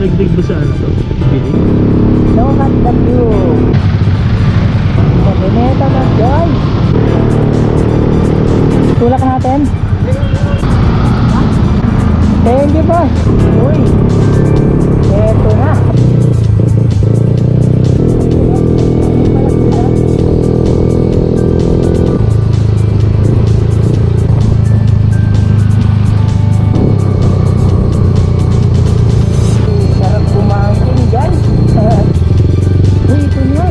Nakaliglig ba sa ano to? Bili? Look at the view. Kabineta na guys. Tulak natin. Thank you boss. Uy. Eto na. Sarap kumangin guys. Uy, ito na.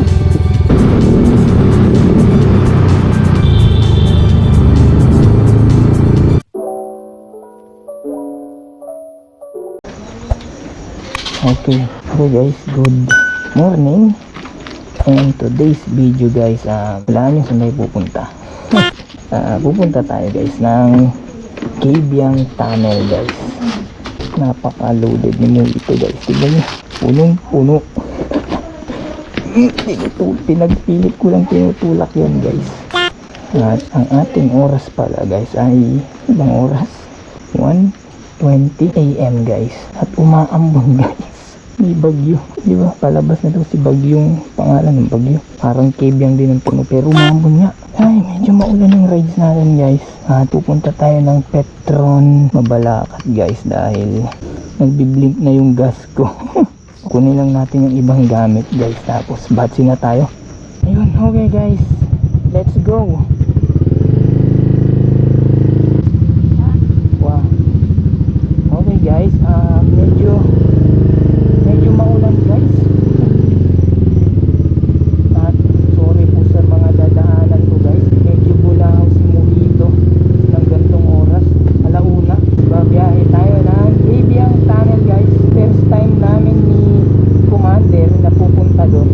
Okay, so guys, good morning. And today's video guys, wala nyo saan tayo pupunta. Pupunta tayo guys ng Cabiang Tunnel guys. Napaka-loaded ninyo ito guys. Tignan nyo, punong-puno. Pinagpilit ko lang tinutulak yan guys. At ang ating oras pala guys ay ibang oras? 1:20 AM guys. At umaambon guys. May bagyo, di ba? Palabas na daw si bagyong pangalan ng bagyo. Parang Cabiang din ang puno pero umambon nga. Ay, medyo maulan yung rides natin guys. Pupunta tayo ng Petron Mabalacat guys dahil nagbiblink na yung gas ko. Kunin lang natin yung ibang gamit guys tapos batsi na tayo. Ayun, okay guys, let's go. Wow. Okay guys, medyo maulan guys. At sorry po sa mga dadaanan ko guys. Medyo bulahaw si Mojito ng gantong oras. Alauna. Babiyahe tayo ng Cabiang Tunnel guys. First time namin ni Commander na pupunta doon.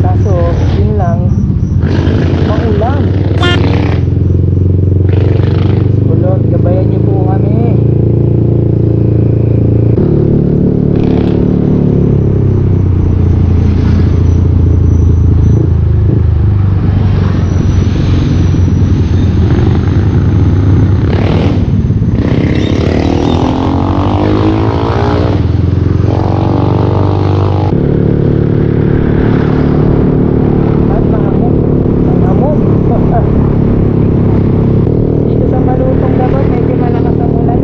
Kaso yun lang, maulan. Kulot, gabayan niyo po kami. Dito sa Malutong dapat medyo malakas ang ulan.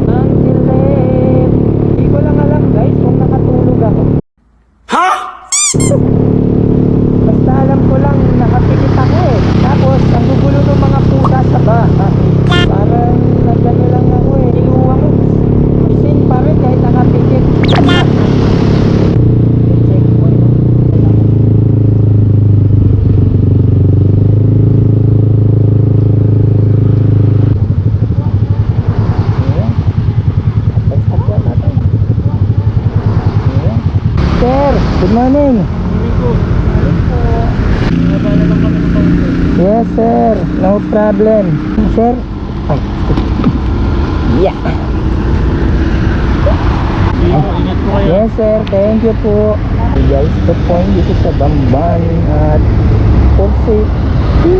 Ang dilim. Hindi ko lang alam guys kung nakatulog ako. Ha? Basta alam ko lang nakapikit ako eh. Tapos ang gugulo ng mga pusa sa bahay. Parang nagano lang ako eh. Iluwa ko. Isin pa rin kahit nakapikit. Checkpoint. Sir, good morning. Yes sir, no problem. Sir, ay, yeah. Ingat po kayo. Yes sir, thank you po. Okay guys, ito po dito sa Bamban at for safety.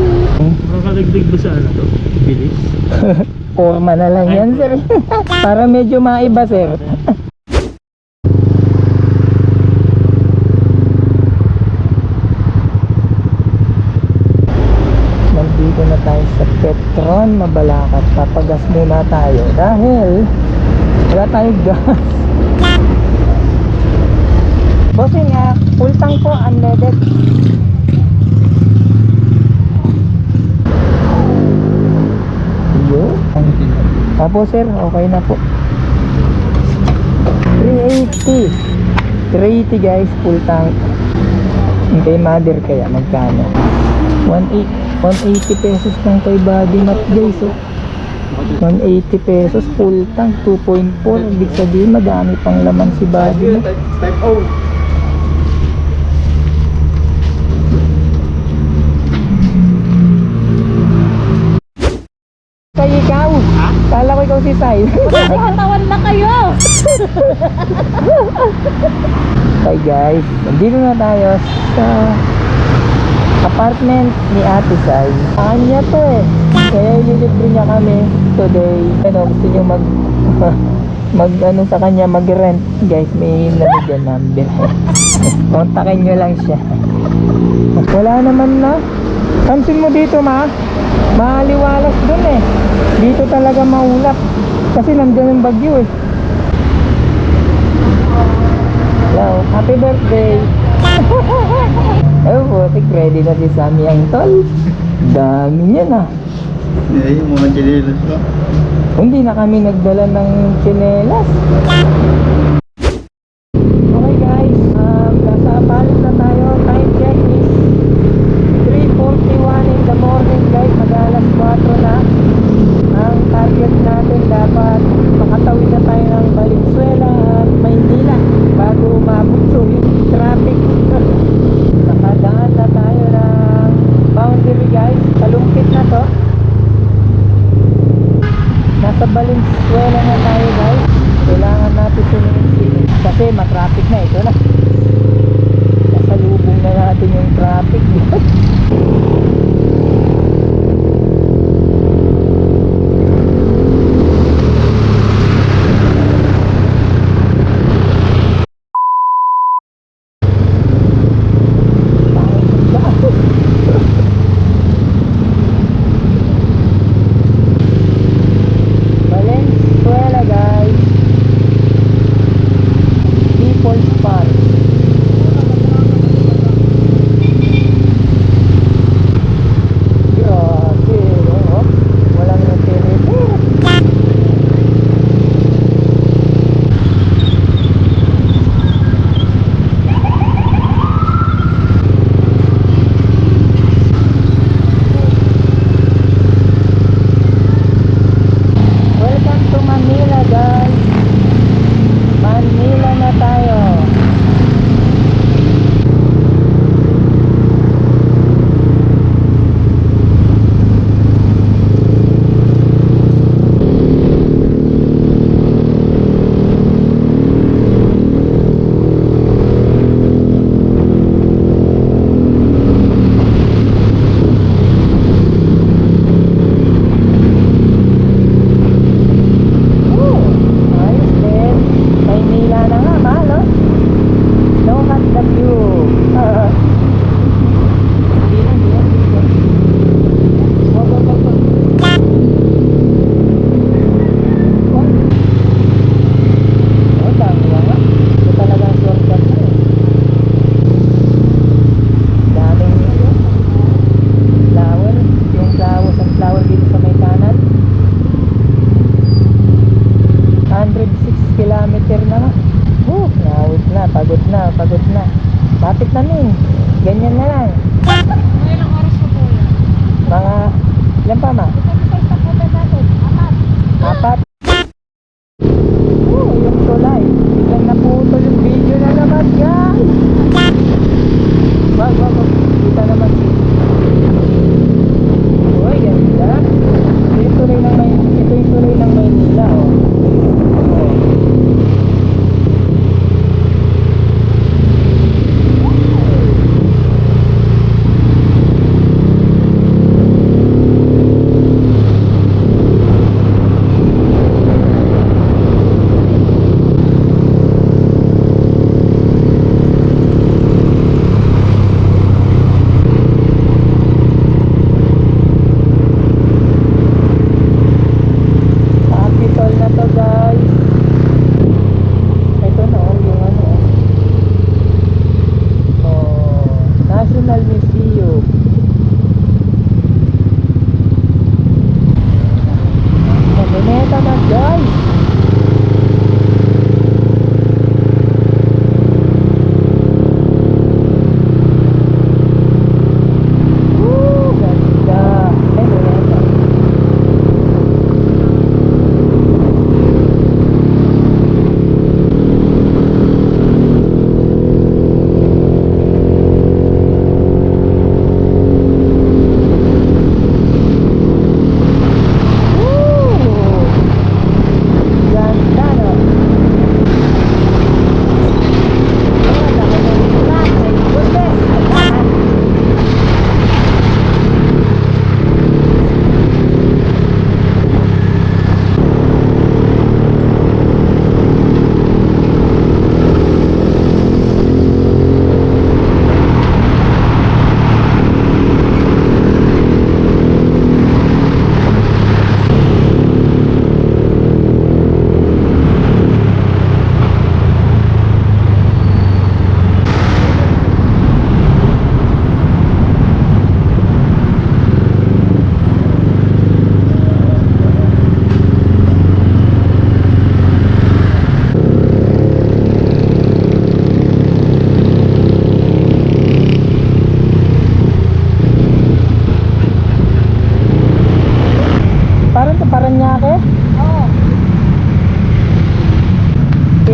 Nakaliglig ba sa ano to? Bilis? Forma na lang yan sir. Para medyo maiba sir. Nandito na tayo sa Petron Mabalacat. Papagas muna tayo dahil wala tayong gas. Bossing, full tank po, unleaded. Yo. Apo sir, okay na po. 380 guys, full tank. Kay mother kaya magkano? 180 pesos lang kay body mat guys oh. 180 pesos full tank 2.4. Ibig sabihin madami pang laman si body mat. Type O. Kay ikaw? Kala ko ikaw si Sai. Kasi katawan na kayo. Hi guys, nandito na tayo sa apartment ni Ate Sai. Kanya to eh. Kaya ililibre niya kami today. Ano, gusto niyo mag ano sa kanya, mag-rent. Guys, may nalagyan number. Kontakin nyo lang siya. Wala naman na. Pansin mo dito, ma. Maliwalas dun eh. Dito talaga maulap. Kasi nandun yung bagyo eh. Hello, happy birthday. Oh, butik ready na si Sammy ang tol. Dami niya na. Eh, yung mga chilelos ko. Hindi na kami nagdala ng tsinelas. Okay guys, nasa palit na tayo. Time check is 3:41 in the morning guys. Mag-alas 4 na. Ang target natin dapat makatawid na tayo ng Valenzuela at Maynila bago umabot yung traffic. Nakadaan na tayo ng boundary guys. Kalumpit na to. Nasa Valenzuela na tayo guys. Kailangan natin sumunod kasi matraffic na ito na. Nasalubong na natin yung traffic. Valenzuela guys. People's Park. Grabe, oh. Walang utility. Welcome to Manila guys. Manila na tayo. Ayos din. Maynila na nga, mahal, oh. Look at the view. Hindi na. Wag. Oh, dami nga. Ito talaga ang shortcut na eh. Daming flower. Yung sunflower dito sa may kanan. 106 kilometer na nga. Nawit na, pagod na. Lapit na min. Ganyan na lang. Mga ilang oras na po yan? Mga, ilan pa ma? Isa-isa sa kuta natin. Apat. 4. Yung tulay. Biglang naputol yung video na naman, guys. Wag. Kita naman. Uy, ganda. Ito yung tulay ng Maynila, oh.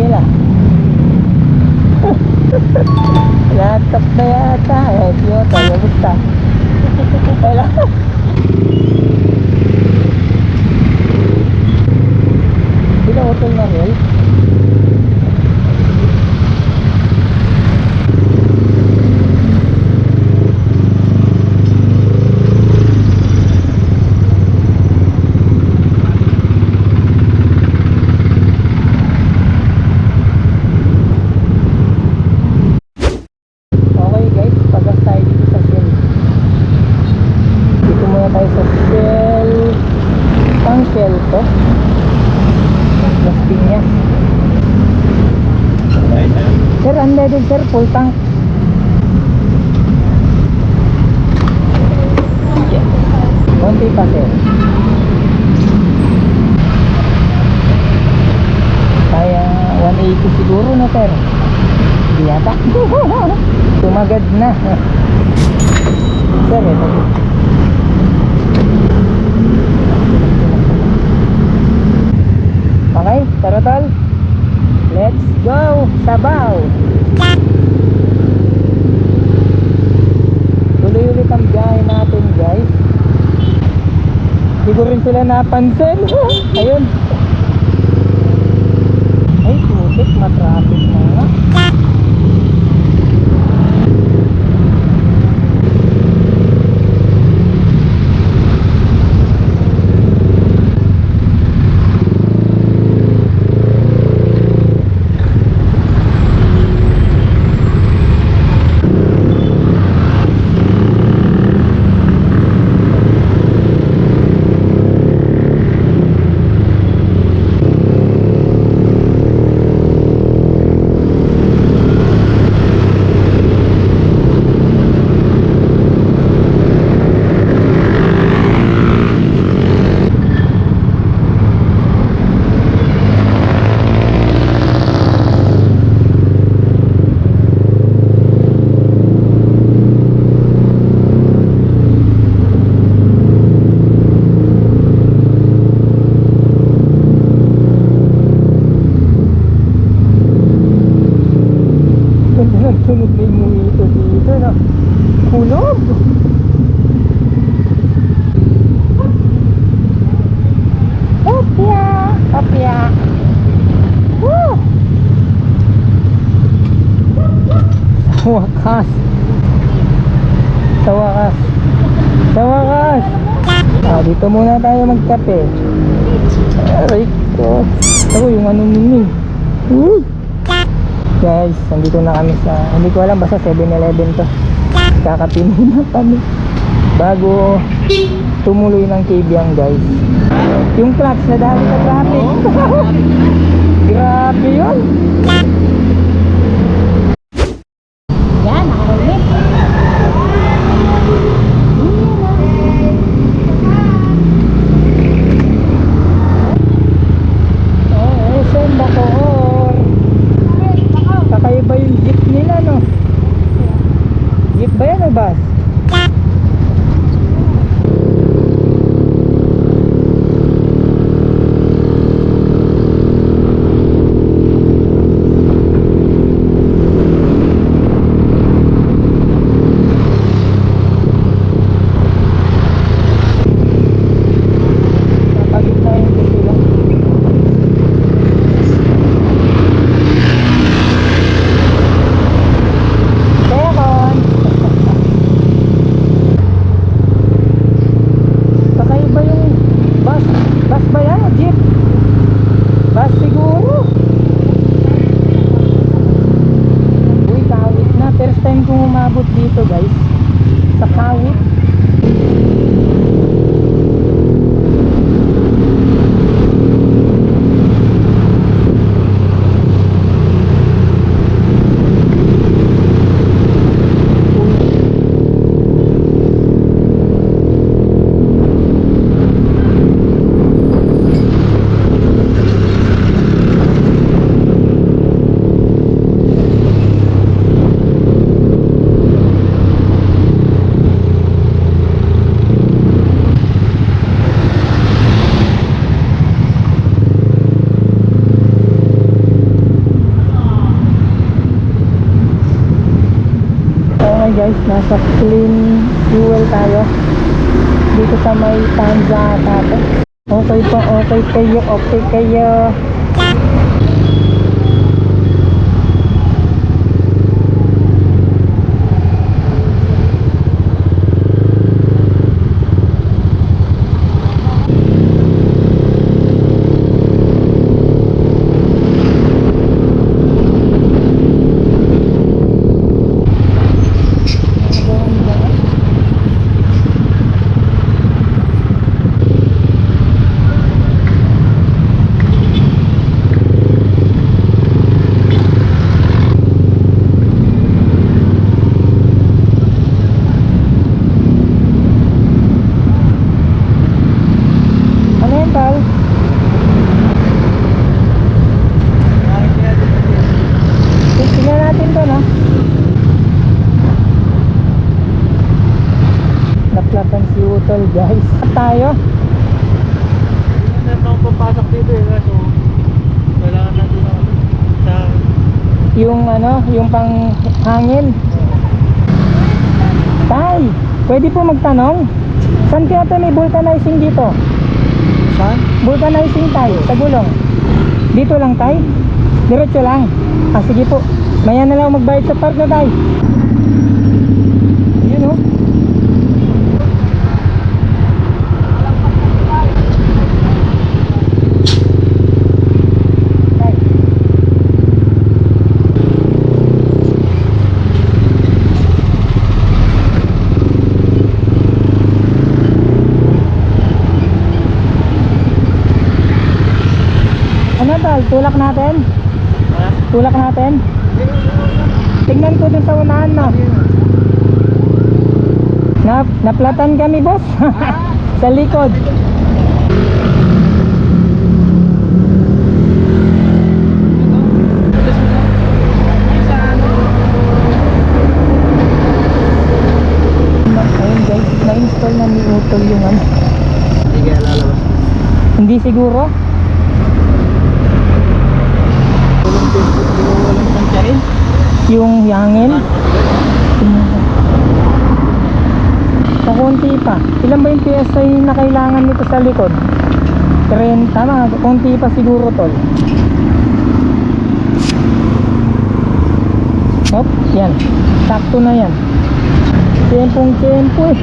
nila. Laptop na yata. Eh, Toyota, kamusta? Wala. Pinautol na rin. Okay guys, pagas tayo dito sa Shell. Dito muna tayo sa Shell. Pang Shell to. Las Piñas. Sir, unleaded sir, full tank. Konti pa sir. Kaya 180 siguro na sir. Hindi yata. Tumagad na. Sir, ito. Okay, tara tol. Let's go, Sabaw. Tuloy ulit ang biyahe natin guys. Hindi ko rin sila napansin. Ayun. Ay, putik, matraffic na nga. Nagsunog na yung ito dito na kunog. Opya, opya. Woo! Sa wakas. Sa wakas. Sa wakas. Dito muna tayo magkape. Aray ko. Ako yung anong miming. Woo! Guys, nandito na kami sa, hindi ko alam, basta 7-Eleven to. Kakapin na kami bago tumuloy ng Kibyang guys. Yung clutch na dahil sa traffic. Grabe yun. Yan, nakaulit. Oh, saan ba ko? Kakaiba yung jeep nila, no? Jeep ba yan o bus? Napagitnayan ko sila. Second. Nasa clean fuel tayo. Dito sa may Tanza tato. Okay pa, okay kayo, okay kayo. Ano yan, pal? Tingnan natin to, no? Naplatan si Utol, guys. Tayo. Meron akong papasok dito eh. Kaso, kailangan natin ako sa... Yung ano, yung pang hangin. Tay, pwede po magtanong? Saan kaya ito may vulcanizing dito? Saan? Vulcanizing tay, sa gulong. Dito lang tay? Diretso lang. Ah, sige po. Maya na lang magbayad sa park na tay. Yun o. Tay. Ano tal? Tulak natin? Ha? Tulak natin? Tingnan ko dun sa unahan mo. Naplatan kami boss. Sa likod. Ayun guys, na-install na ni Utol yung ano. Hindi kaya lalabas. Hindi siguro. Walang tansyahin. Yung hangin. Kakunti pa. Ilan ba yung PSI na kailangan nito sa likod? 30, tama, konti pa siguro tol. Hop, yan. Sakto na yan. Tiyempong-tiyempo eh.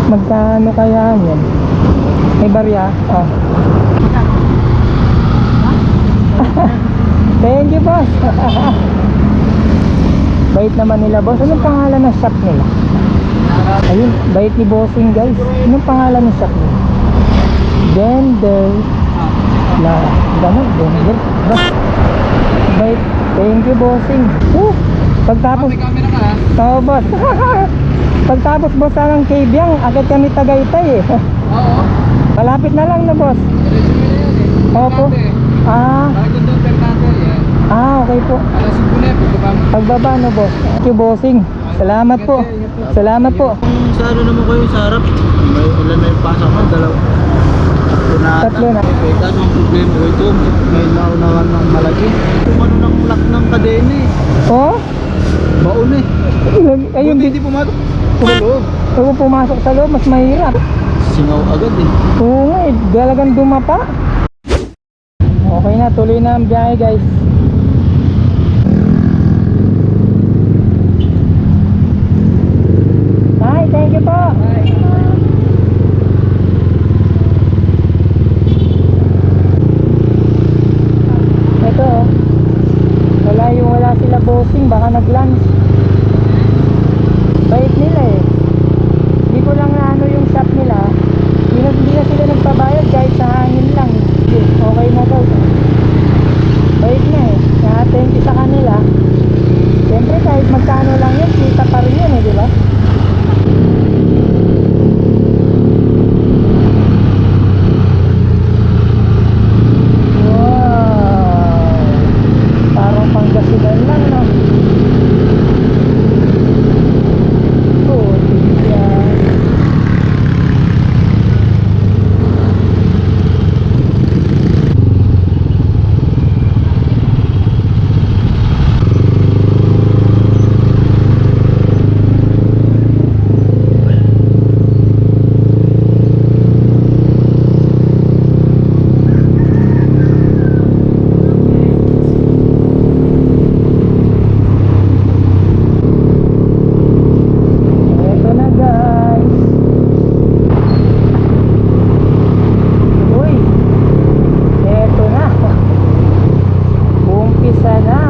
Magkano kaya yan? May barya? Oh. Thank you boss. Bait naman nila boss. Anong pangalan ng shop nila? Ayun, bait ni bossing guys. Anong pangalan ng shop nila? Dender na gano'n, Dender boss. Bait. Thank you bossing. Pagtapos camera ka ha? Oo boss. Pagtapos boss ng Kabyang, agad kami Tagaytay eh. Oo. Malapit na lang na boss. Opo. Ah, okay po. Pagbaba no boss. Thank you bossing. Salamat po. Salamat po. Kung sa ano naman kayo sa harap, may ilan na yung pasok mo? Dalawa. Tatlo na. Eh, kaso ang problema ko ito, may naunawan ng malaki. Kung ano ng lock ng kadena eh. Oh? Baon eh. Ayun, Buti hindi pumatok. Oo. kung pumasok sa loob, mas mahirap. Singaw agad eh. Oo nga eh, dalagang dumapa. Okay na, tuloy na ang biyahe guys. Hi, thank you po. Ito oh. Wala sila bossing, baka nag-lunch. Bait nila eh. Hindi ko lang na ano yung shop nila. Hindi na sila nagpabayad kahit sa hangin lang. Okay na daw. Bait na eh. Kaya thank you sa kanila. Siyempre kahit magkano lang yun, kita pa rin yun eh, di ba? Wow! Parang Pangasinan lang, no? Oh, tigyan. umpisa na.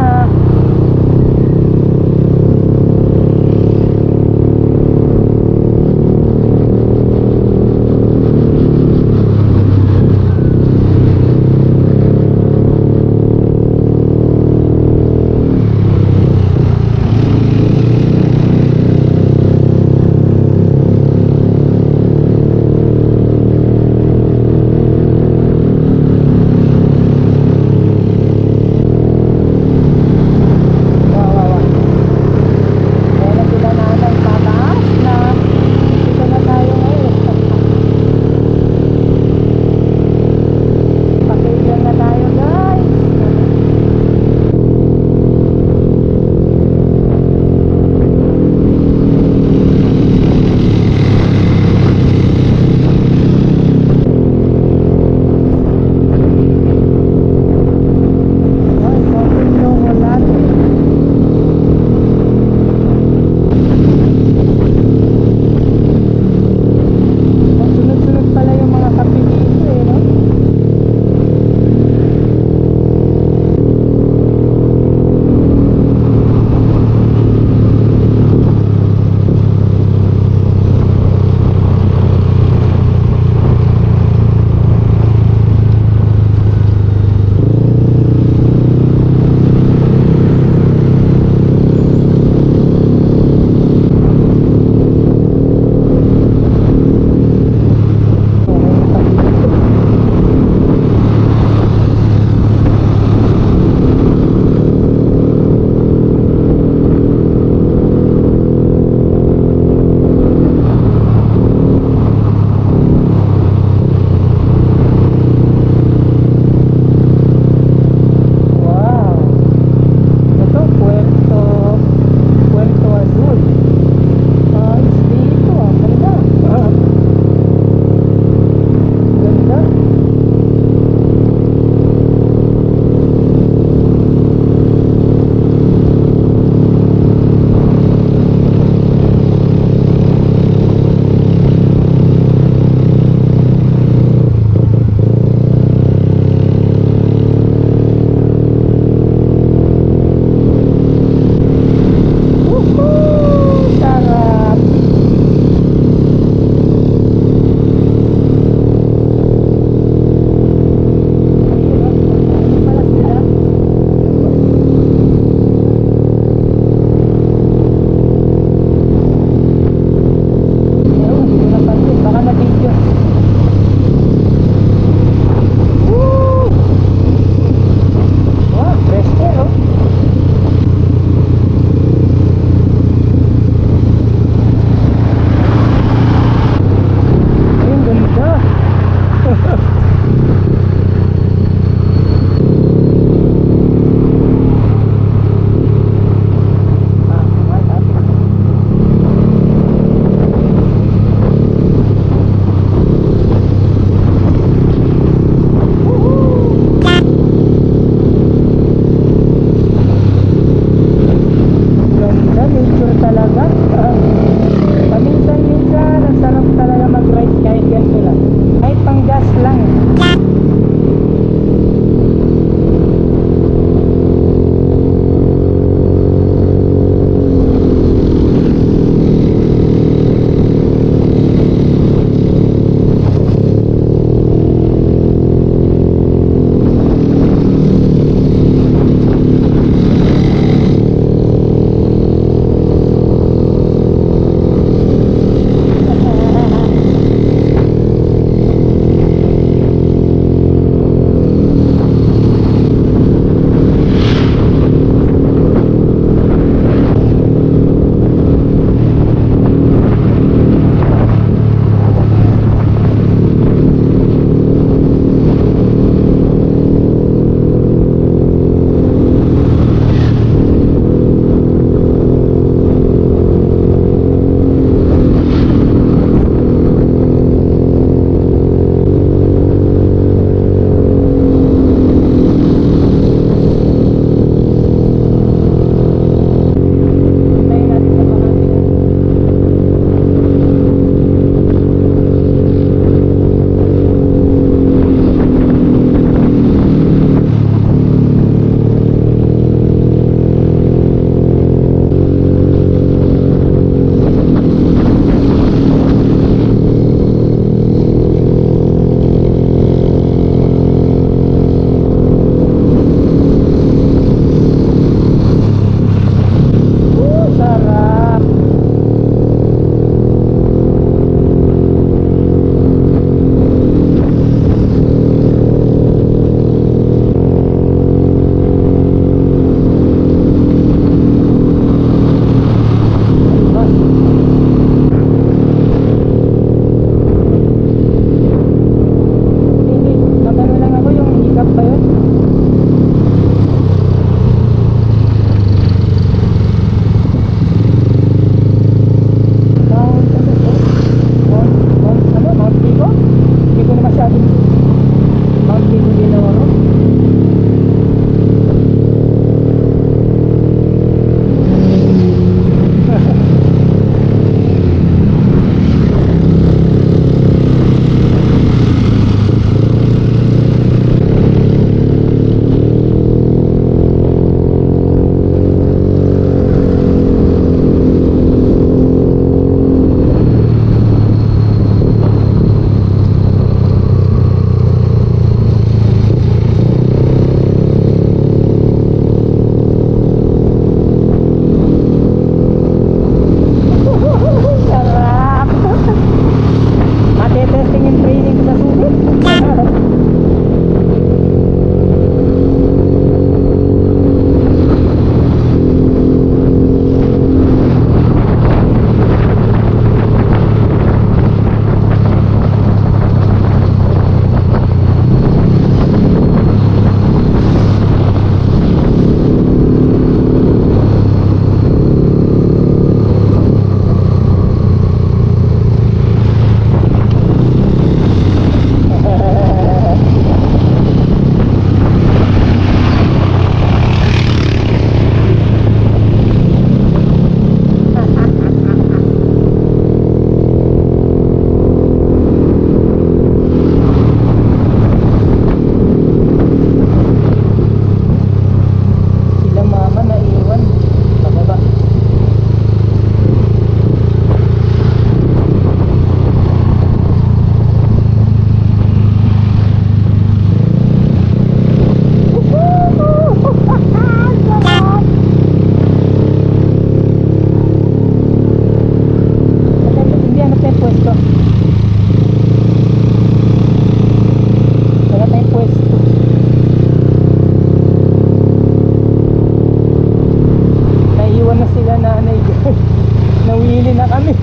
Uuwi na kami.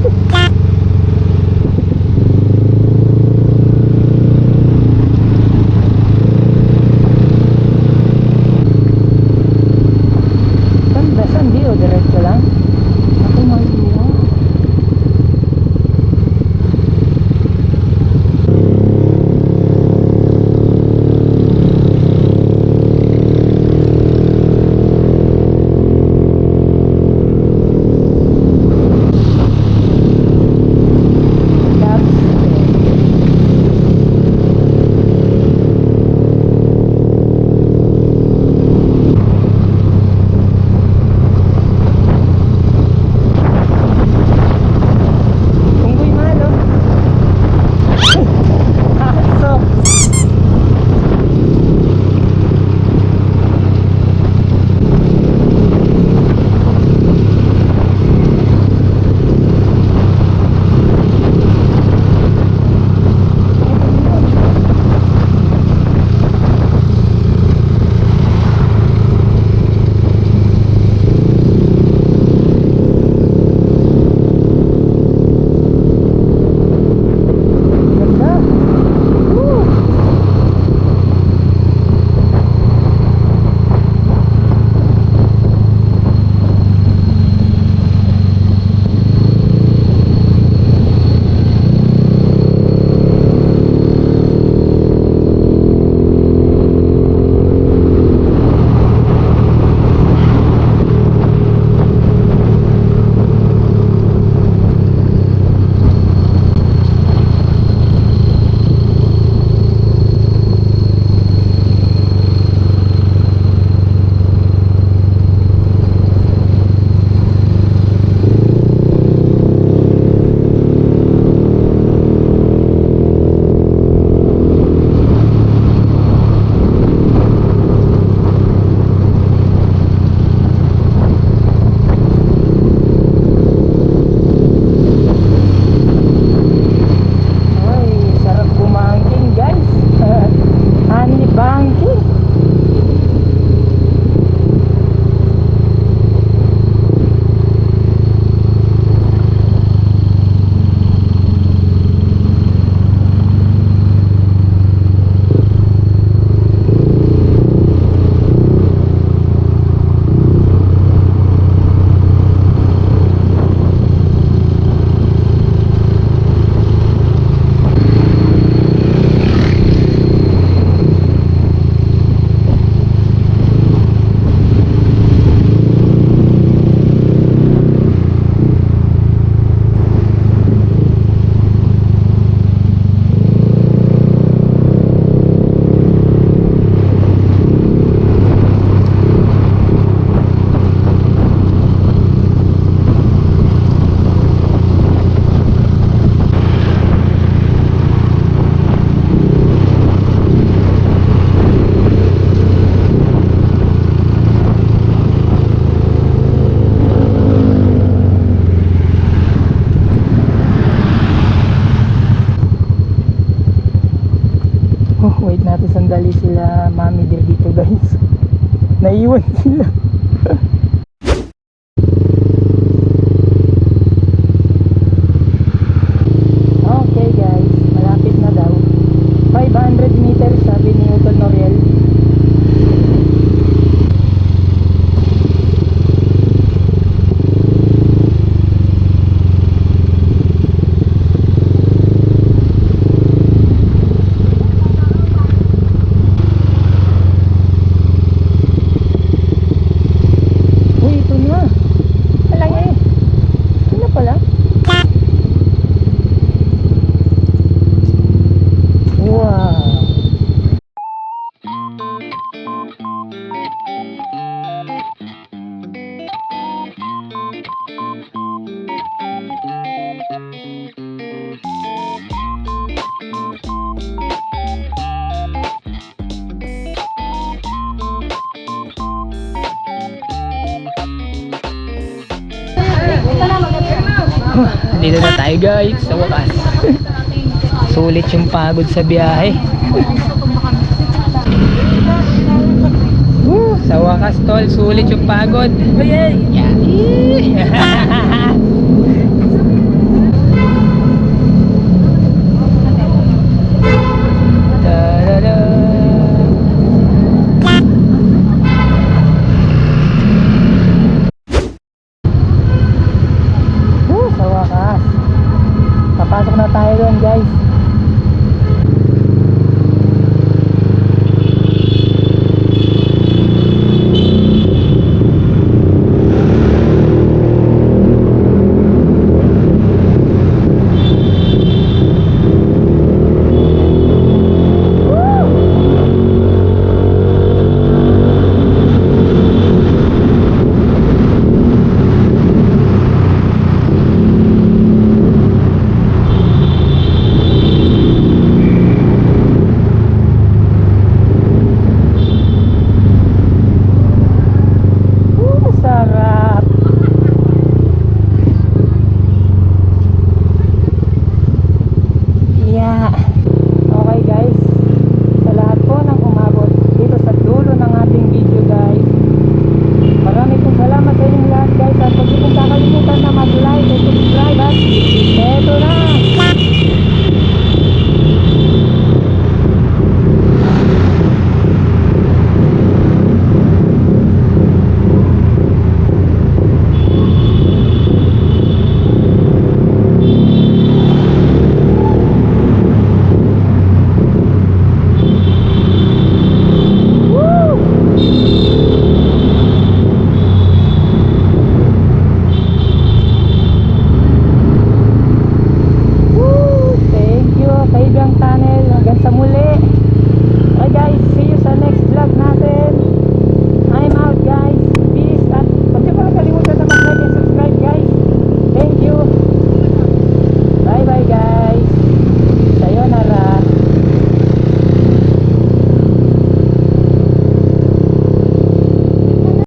Saan di o diretso lang? Ako maliwa. Unggoy malo. Aso. Ganda. Woo! Ay, sarap kumangking guys. Ani bangking. Oh, wait natin sandali sila mami din dito guys. Naiwan sila. Okay guys, malapit na daw. 500 meters sabi ni Utol Noriel. Uy, ito na. Wala nga eh. Ito na pala. Wow. Dito na tayo guys sa wakas. Sulit yung pagod sa biyahe. Sa wakas tol, sulit yung pagod. Yeah. Sigang Tunnel.